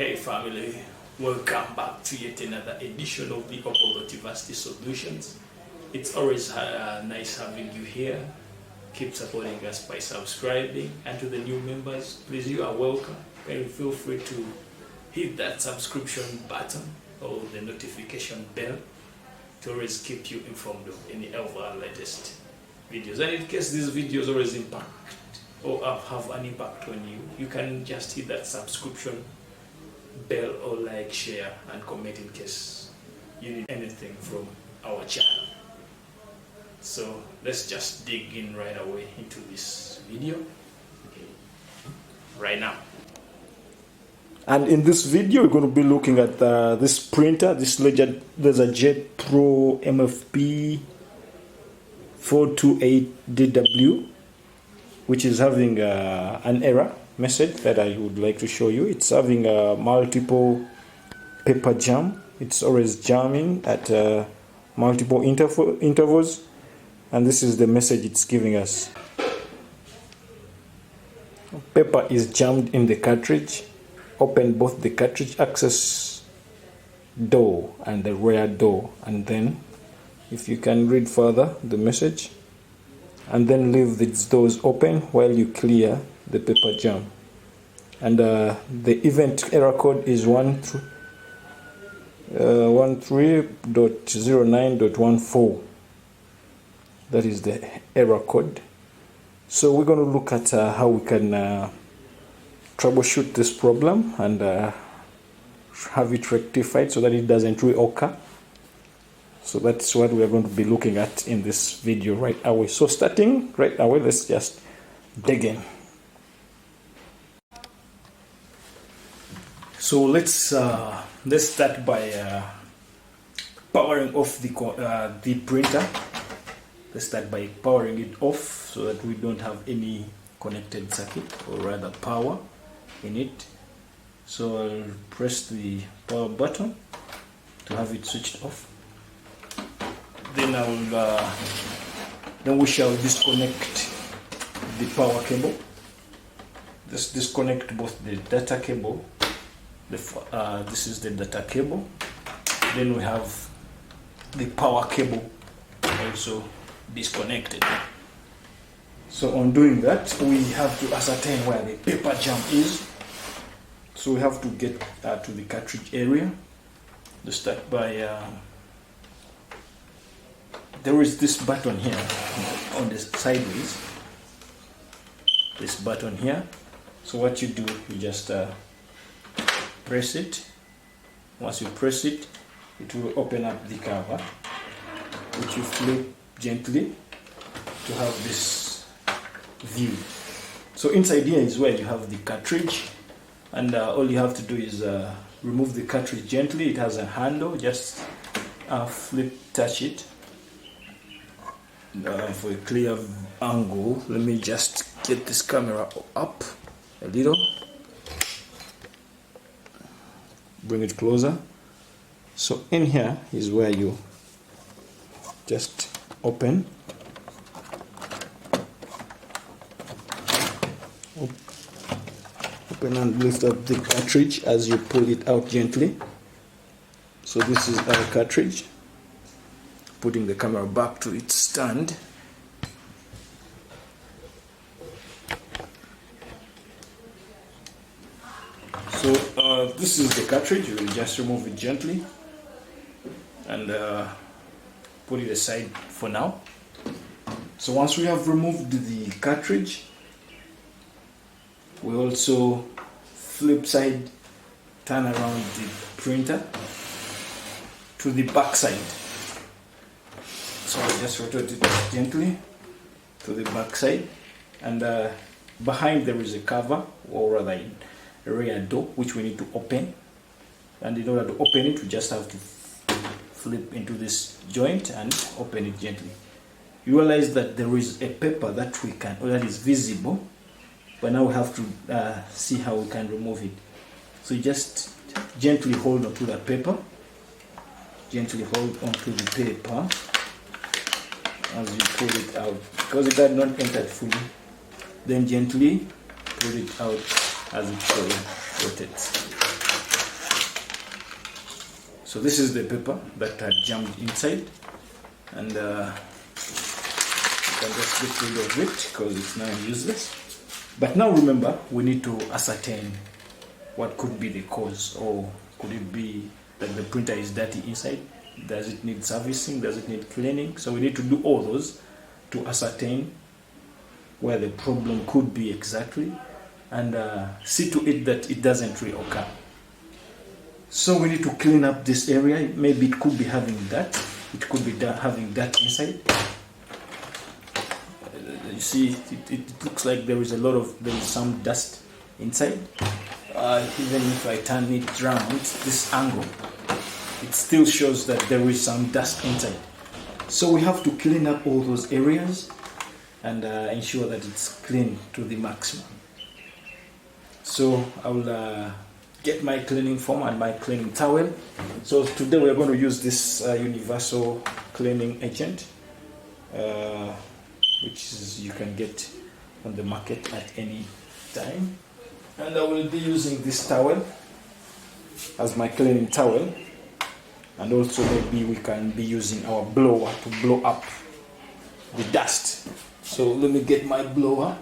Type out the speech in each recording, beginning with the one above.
Hey family, welcome back to yet another edition of the 𝙏𝙗𝙖𝙣𝙠 Solutions. It's always nice having you here. Keep supporting us by subscribing, and to the new members, please, you are welcome. Can you feel free to hit that subscription button or the notification bell to always keep you informed of any of our latest videos. And in case these videos always impact or have an impact on you, you can just hit that subscription bell or like, share and comment in case you need anything from our channel. So let's just dig in right away into this video right now. And in this video, we're going to be looking at this printer, this 𝙏𝙗𝙖𝙣𝙠 Pro MFP 428DW, which is having an error message that I would like to show you. It's having multiple paper jam. It's always jamming at multiple intervals, and this is the message it's giving us. Paper is jammed in the cartridge. Open both the cartridge access door and the rear door, and then if you can read further the message, and then leave these doors open while you clear the paper jam. And the event error code is 13.09.14. that is the error code. So we're going to look at how we can troubleshoot this problem and have it rectified so that it doesn't reoccur. So that's what we are going to be looking at in this video right away. So starting right away, let's just dig in. So let's start by powering off the printer. Let's start by powering it off so that we don't have any connected circuit, or rather power in it. So I'll press the power button to have it switched off. Then then we shall disconnect the power cable. Let's disconnect both the data cable. This is the data cable. Then we have the power cable also disconnected. So on doing that, we have to ascertain where the paper jam is. So we have to get to the cartridge area. Let's start by there is this button here on the sideways. This button here. So what you do, you just press it. Once you press it, it will open up the cover, which you flip gently to have this view. So inside here is where you have the cartridge, and all you have to do is remove the cartridge gently. It has a handle, just touch it. For a clear angle, let me just get this camera up a little, bring it closer. So in here is where you just open and lift up the cartridge as you pull it out gently. So this is our cartridge. Putting the camera back to its stand. So this is the cartridge. You will just remove it gently and put it aside for now. So once we have removed the cartridge, we also flip side turn around the printer to the back side. So I just rotate it gently to the back side, and behind there is a cover, or rather a rear door, which we need to open. And in order to open it, we just have to flip into this joint and open it gently. You realize that there is a paper that that is visible, but now we have to see how we can remove it. So you just gently hold onto the paper, gently hold onto the paper as you pull it out, because it had not entered fully. Then gently pull it out as it rotates. So this is the paper that had jammed inside, and you can just get rid of it because it's now useless. But now remember, we need to ascertain what could be the cause, or could it be that the printer is dirty inside? Does it need servicing? Does it need cleaning? So we need to do all those to ascertain where the problem could be exactly, and see to it that it doesn't reoccur. So we need to clean up this area. Maybe it could be having dirt. It could be having dirt inside. You see, it looks like there is some dust inside. Even if I turn it around this angle, it still shows that there is some dust inside. So we have to clean up all those areas and ensure that it's clean to the maximum. So I will get my cleaning foam and my cleaning towel. So today we are going to use this universal cleaning agent, which you can get on the market at any time. And I will be using this towel as my cleaning towel, and also maybe we can be using our blower to blow up the dust. So let me get my blower.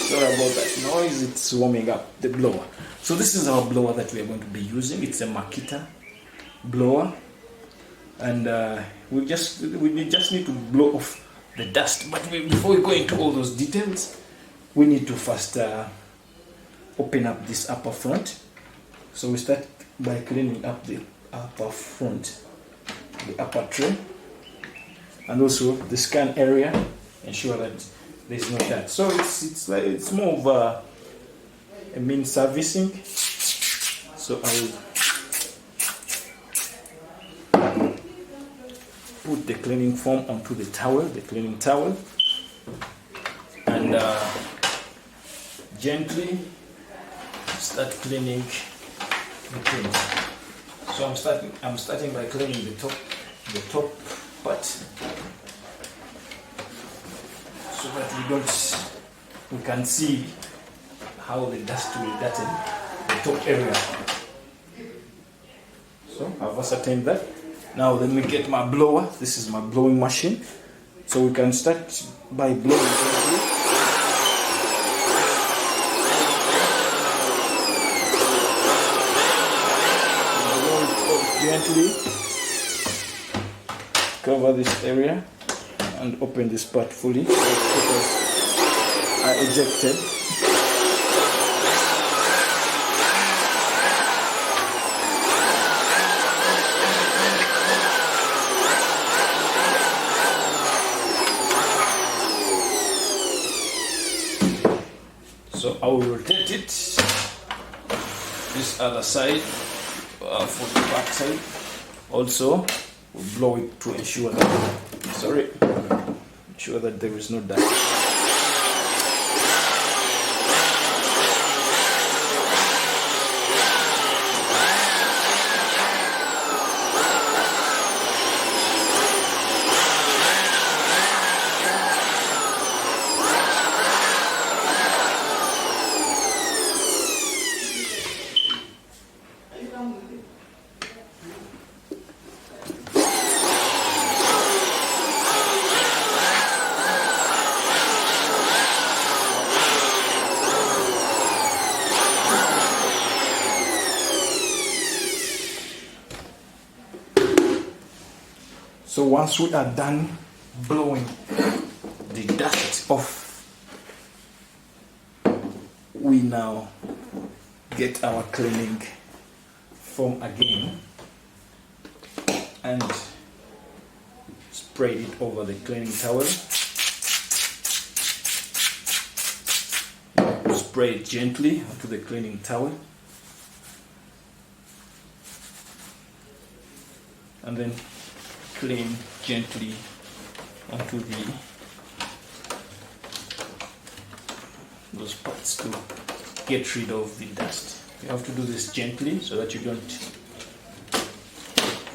Sorry about that noise, it's warming up the blower. So this is our blower that we are going to be using. It's a Makita blower, and we just need to blow off the dust. But before we go into all those details, we need to first open up this upper front. So we start by cleaning up the upper front, the upper tray, and also the scan area. Ensure that there's no dirt. So it's more of a mean servicing. So I will put the cleaning foam onto the cleaning towel, and gently start cleaning the print. So I'm starting by cleaning the top part, so that we can see how the dust will darten the top area. So I've ascertained that. Now let me get my blower. This is my blowing machine. So we can start by blowing gently. Gently cover this area and open this part fully because I ejected. So I will rotate it this other side for the back side. Also, we'll blow it to ensure that there is no dust. So once we are done blowing the dust off, we now get our cleaning foam again and spread it over the cleaning towel. Spray it gently onto the cleaning towel, and then clean gently onto those parts to get rid of the dust. You have to do this gently so that you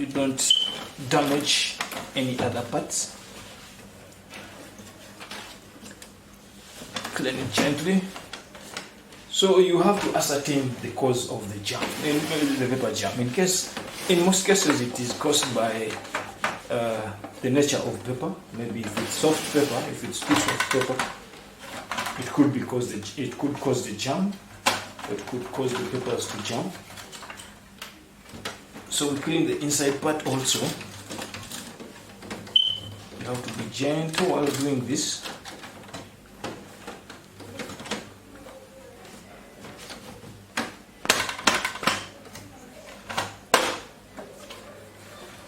don't damage any other parts. Clean it gently So you have to ascertain the cause of the jam, the paper jam. In most cases, it is caused by the nature of paper. Maybe if it's soft paper, if it's too soft paper, it could cause the jam. It could cause the papers to jam. So we clean the inside part also. You have to be gentle while doing this.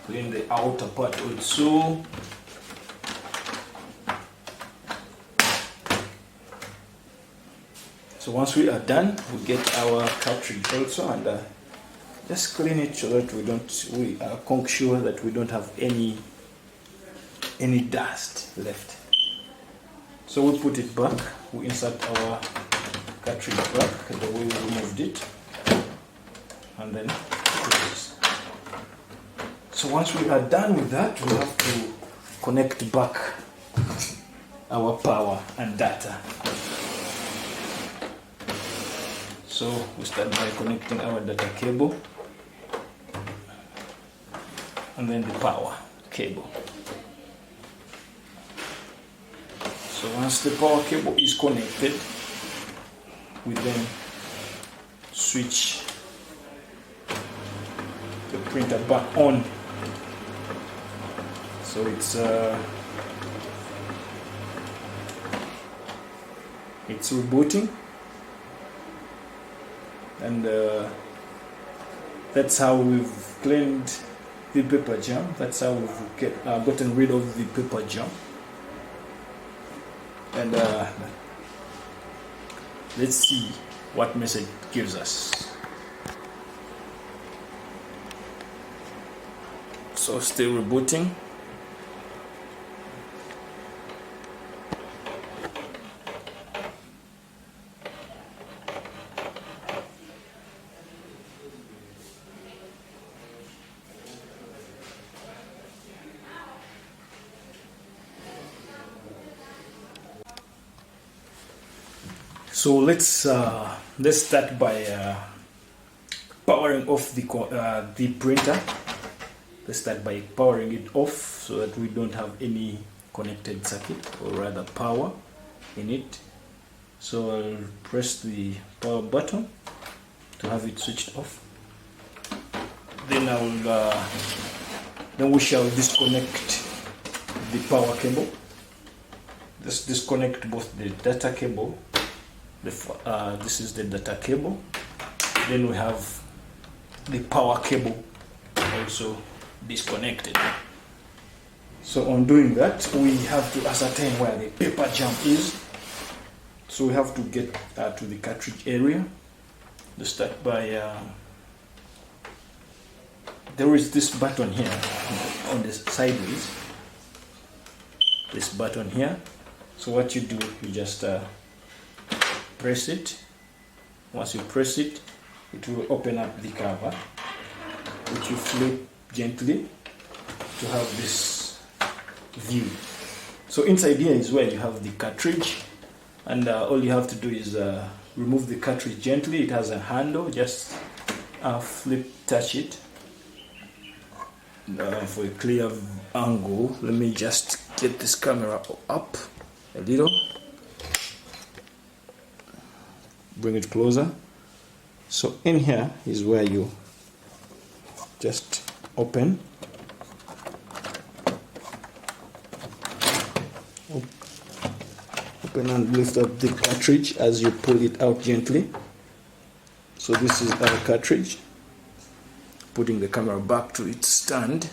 Clean the outer part also. So once we are done, we get our cartridge also, and just clean it so that we are sure that we don't have any dust left. So we put it back. We insert our cartridge back the way we removed it, and then put this. So once we are done with that, we have to connect back our power and data. So we start by connecting our data cable and then the power cable. So once the power cable is connected, we then switch the printer back on. So it's rebooting, and that's how we've cleaned the paper jam. That's how we've gotten rid of the paper jam. And let's see what message it gives us. So still rebooting. So let's start by powering off the printer. Let's start by powering it off so that we don't have any connected circuit, or rather power in it. So I'll press the power button to have it switched off. Then then we shall disconnect the power cable. Let's disconnect both the data cable. This is the data cable. Then we have the power cable also disconnected. So on doing that, we have to ascertain where the paper jam is. So we have to get to the cartridge area. Let's start by there is this button here on the sideways. This button here. So what you do, you just press it. Once you press it, it will open up the cover, which you flip gently to have this view. So inside here is where you have the cartridge, and all you have to do is remove the cartridge gently. It has a handle, just touch it. For a clear angle, let me just get this camera up a little. Bring it closer. So in here is where you just open and lift up the cartridge as you pull it out gently. So this is our cartridge. Putting the camera back to its stand.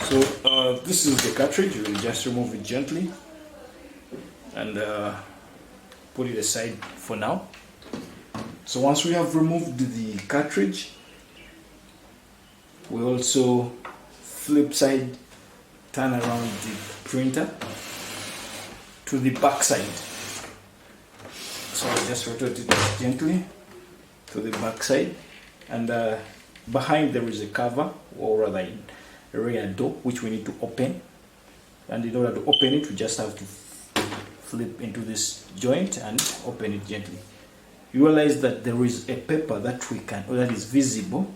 So this is the cartridge. You will just remove it gently and put it aside for now. So once we have removed the cartridge, we also flip side turn around the printer to the back side. So I just rotate it gently to the back side, and behind there is a cover, or rather a rear door, which we need to open. And in order to open it, we just have to flip into this joint and open it gently. You realize that there is a paper that we can, or that is visible,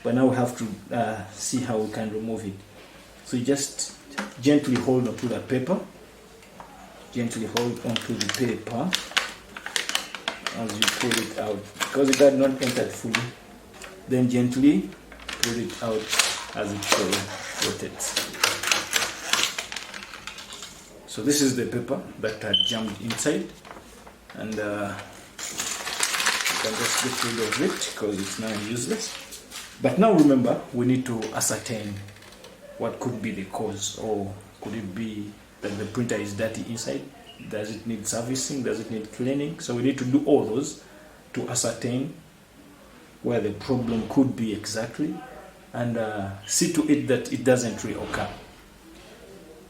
but now we have to see how we can remove it. So you just gently hold onto that paper, gently hold onto the paper as you pull it out, because it had not entered fully. Then gently pull it out as it rotates. So this is the paper that had jammed inside, and you can just get rid of it because it's now useless. But now remember, we need to ascertain what could be the cause, or could it be that the printer is dirty inside? Does it need servicing? Does it need cleaning? So we need to do all those to ascertain where the problem could be exactly, and see to it that it doesn't reoccur.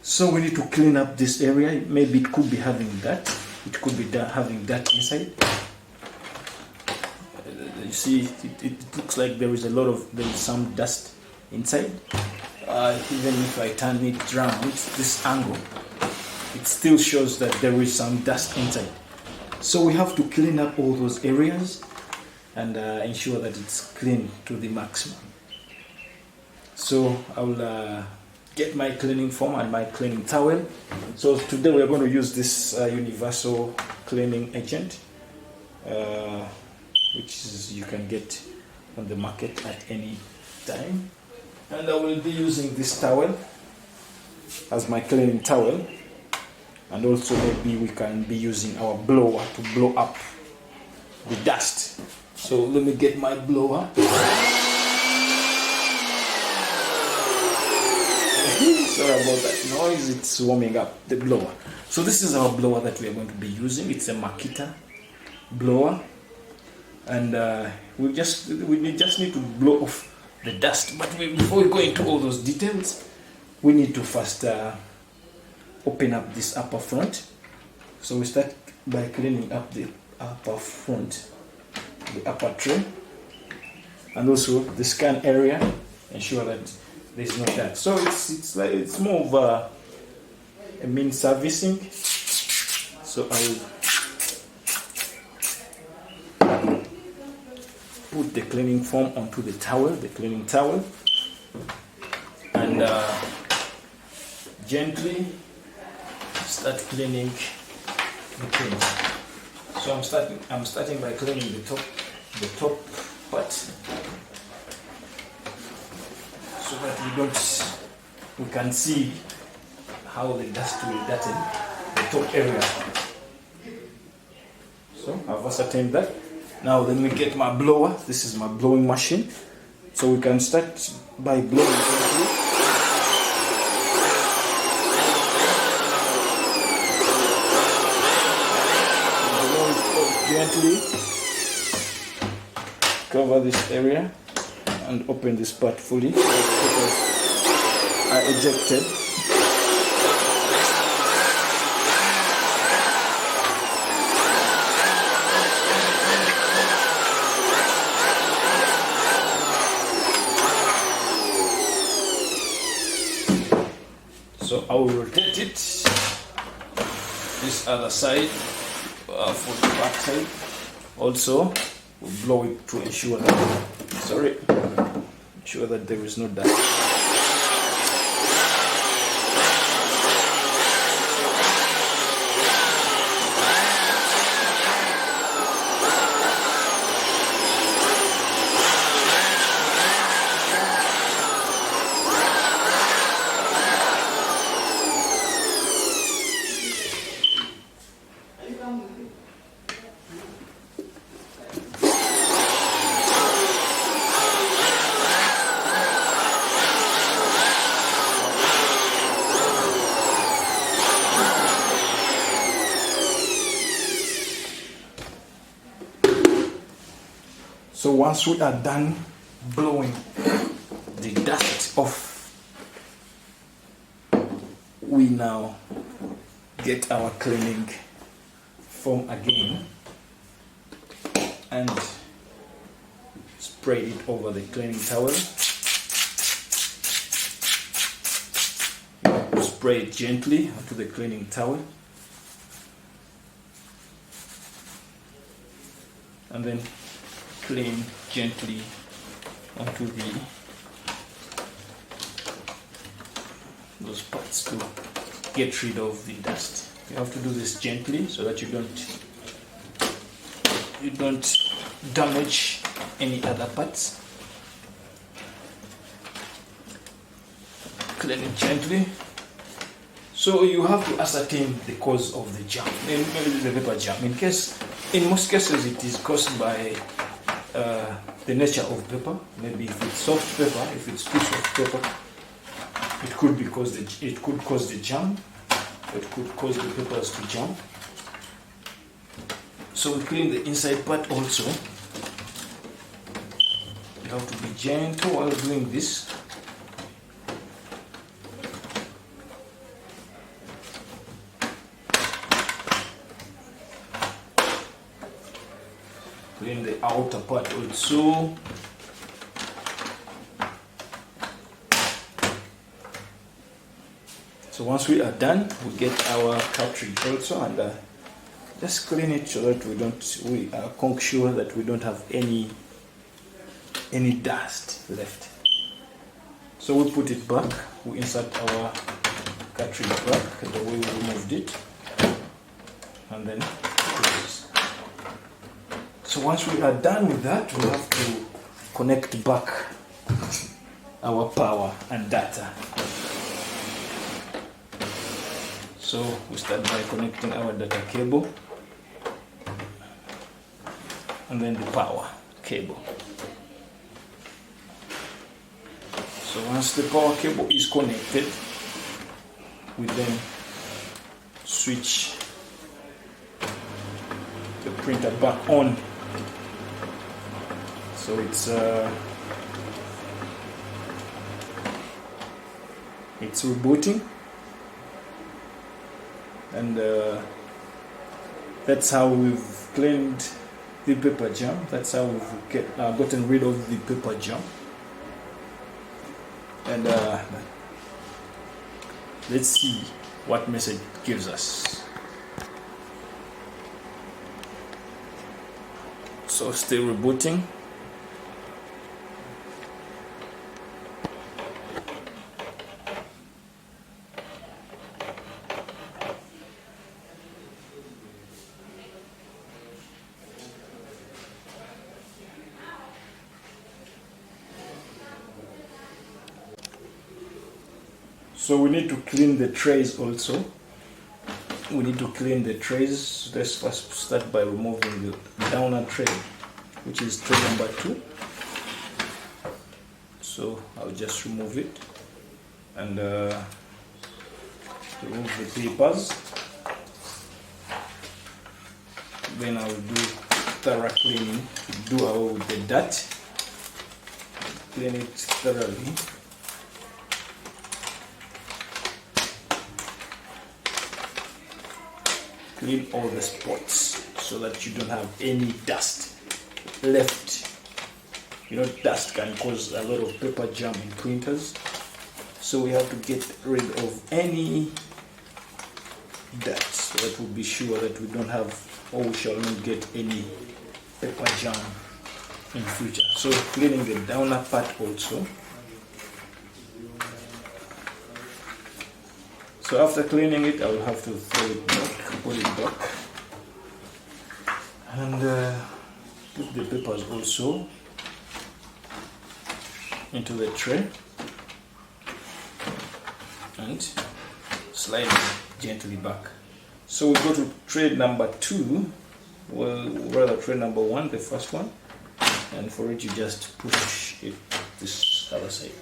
So we need to clean up this area. Maybe it could be having that. It could be having that inside. You see, it looks like there is some dust inside. Even if I turn it around this angle, it still shows that there is some dust inside. So we have to clean up all those areas and ensure that it's clean to the maximum. So I will get my cleaning foam and my cleaning towel. So today we are going to use this universal cleaning agent, which you can get on the market at any time. And I will be using this towel as my cleaning towel, and also maybe we can be using our blower to blow up the dust. So let me get my blower. Sorry about that noise, it's warming up the blower. So this is our blower that we are going to be using. It's a Makita blower, and we just need to blow off the dust. But before we go into all those details, we need to first open up this upper front. So we start by cleaning up the upper front, the upper tray, and also the scan area. Ensure that there's no dirt. So it's more of a mean servicing. So I will put the cleaning foam onto the cleaning towel, and gently start cleaning the print. So I'm starting by cleaning the top part, so that we can see how the dust will darten the top area. So I've ascertained that. Now let me get my blower. This is my blowing machine. So we can start by blowing gently. Gently cover this area and open this part fully because I ejected. So I will rotate it this other side for the back side. Also, we'll blow it to ensure that there is no dust. So once we are done blowing the dust off, we now get our cleaning foam again and spray it over the cleaning towel. spray it gently onto the cleaning towel, and then clean gently onto those parts to get rid of the dust. You have to do this gently so that you don't damage any other parts. Clean it gently. So you have to ascertain the cause of the jam, maybe the paper jam. In most cases it is caused by the nature of paper. Maybe if it's soft paper, if it's too soft paper, it could cause the jam. It could cause the papers to jam. So we clean the inside part also. You have to be gentle while doing this. Clean the outer part also. So once we are done, we get our cartridge also, and just clean it so that we are sure that we don't have any dust left. So we put it back, we insert our cartridge back the way we removed it, and then close. So once we are done with that, we have to connect back our power and data. So we start by connecting our data cable and then the power cable. So once the power cable is connected, we then switch the printer back on. So it's rebooting, and that's how we've cleaned the paper jam. That's how we've gotten rid of the paper jam. And let's see what message it gives us. So still rebooting. So we need to clean the trays also. We need to clean the trays. Let's first start by removing the downer tray, which is tray number 2. So I'll just remove it and remove the papers. Then I'll do thorough cleaning, do away with the dirt, clean it thoroughly. Clean all the spots so that you don't have any dust left. You know, dust can cause a lot of paper jam in printers, so we have to get rid of any dirt so that we'll be sure that we don't have, or we shall not get any paper jam in future. So cleaning the downer part also. So after cleaning it, I will have to throw it back, put it back, and put the papers also into the tray and slide it gently back. So we go to tray number 2, well, rather tray number 1, the first one, and for it you just push it this other side.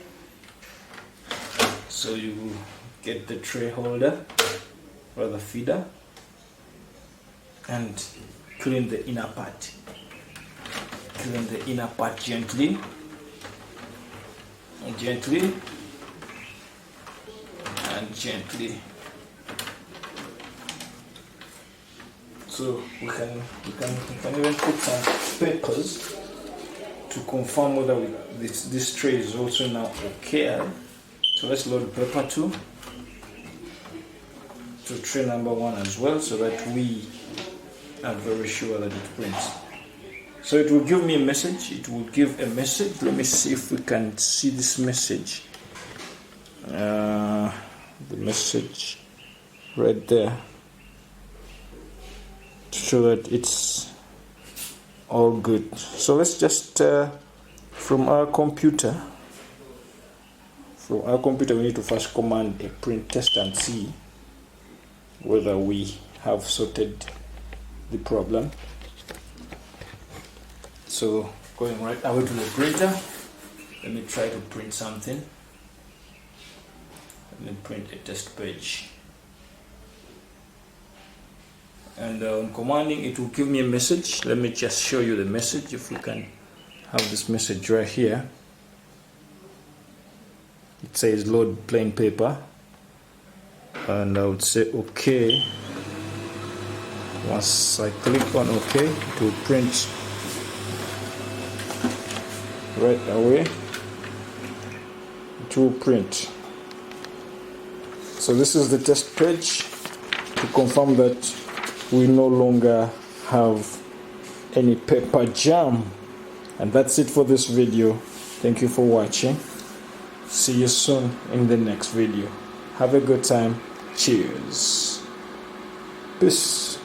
So you get the tray holder, rather feeder, and clean the inner part. Clean the inner part gently, and gently, and gently. So we can even put some papers to confirm whether this tray is also now okay. So let's load paper 2. to tray number 1 as well, so that we are very sure that it prints. So it will give me a message. It will give a message. Let me see if we can see this message. The message right there to show that it's all good. So let's just from our computer we need to first command a print test and see whether we have sorted the problem. So going right away to the printer, let me try to print something. Let me print a test page. And on commanding, it will give me a message. Let me just show you the message, if we can have this message right here. It says load plain paper, and I would say OK. Once I click on OK, it will print right away. It will print. So this is the test page to confirm that we no longer have any paper jam. And that's it for this video. Thank you for watching. See you soon in the next video. Have a good time. Cheers. Peace.